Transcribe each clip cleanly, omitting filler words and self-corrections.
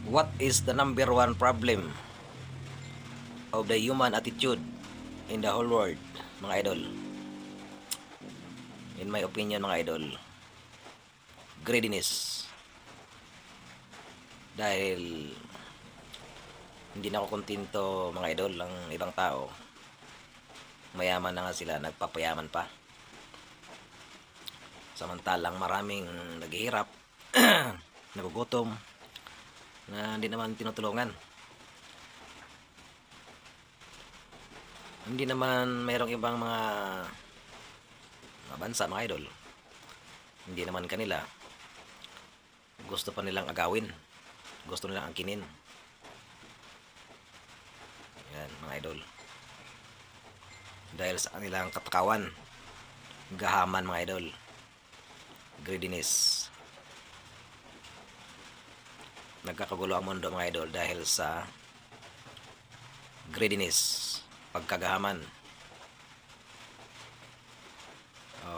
What is the number one problem of the human attitude in the whole world, mga idol? In my opinion, mga idol, greediness. Dahil hindi na ako kontento, mga idol, ang ibang tao. Mayaman na nga sila, nagpapayaman pa. Samantalang maraming naghihirap, nagugutom, na hindi naman tinutulungan. Hindi naman mayroong ibang mga bansa, mga idol. Hindi naman kanila. Gusto pa nilang agawin. Gusto nilang angkinin. Yan, mga idol. Dahil sa kanilang katakawan, gahaman, mga idol. Greediness. Nagkakagulo ang mundo, mga idol, dahil sa greediness, pagkagahaman o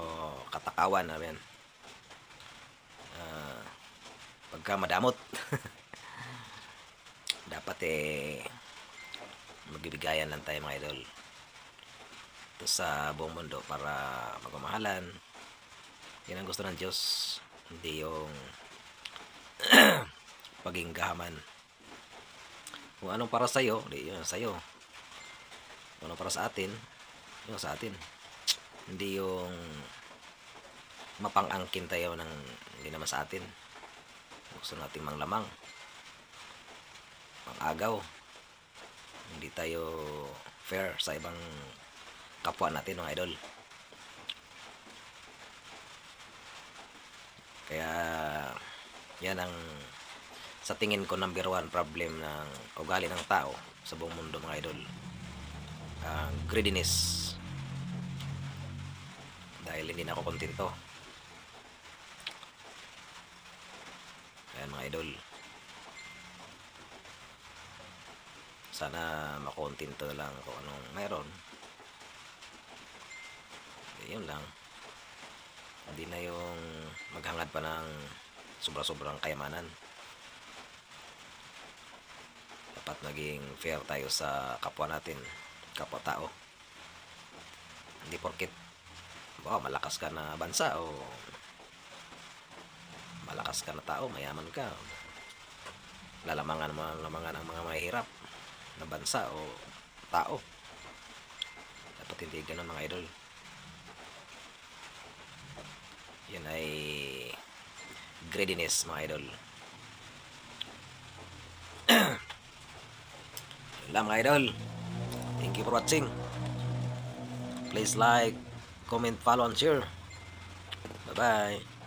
katakawan, amen. Pagka madamot. Dapat magbibigayan lang tayo, mga idol, ito sa buong mundo para magmamahalan. Yan ang gusto ng Diyos, hindi yung paging gahaman. Kung anong para sa'yo, yun sa'yo. Kung anong para sa atin, yun sa atin. Hindi yung mapang-angkin tayo ng hindi naman sa atin. Gusto natin manglamang, pang-agaw. Hindi tayo fair sa ibang kapwa natin, mga idol. Kaya yan ang sa tingin ko number one problem ng ugali ng tao sa buong mundo, mga idol. Greediness. Dahil hindi na ako kontento. Ayan, mga idol. Sana makontento lang kung anong meron. Yun lang. Hindi na yung maghangad pa ng sobra-sobrang kayamanan. Dapat maging fair tayo sa kapwa natin, kapwa tao. Hindi porket malakas ka na bansa o malakas ka na tao, mayaman ka, lalamangan ang mga mahihirap na bansa o tao. Dapat hindi ganun, mga idol. Yan ay greediness, mga idol. Yun lang, mga idol. Thank you for watching. Please like, comment, follow, and share. Bye bye.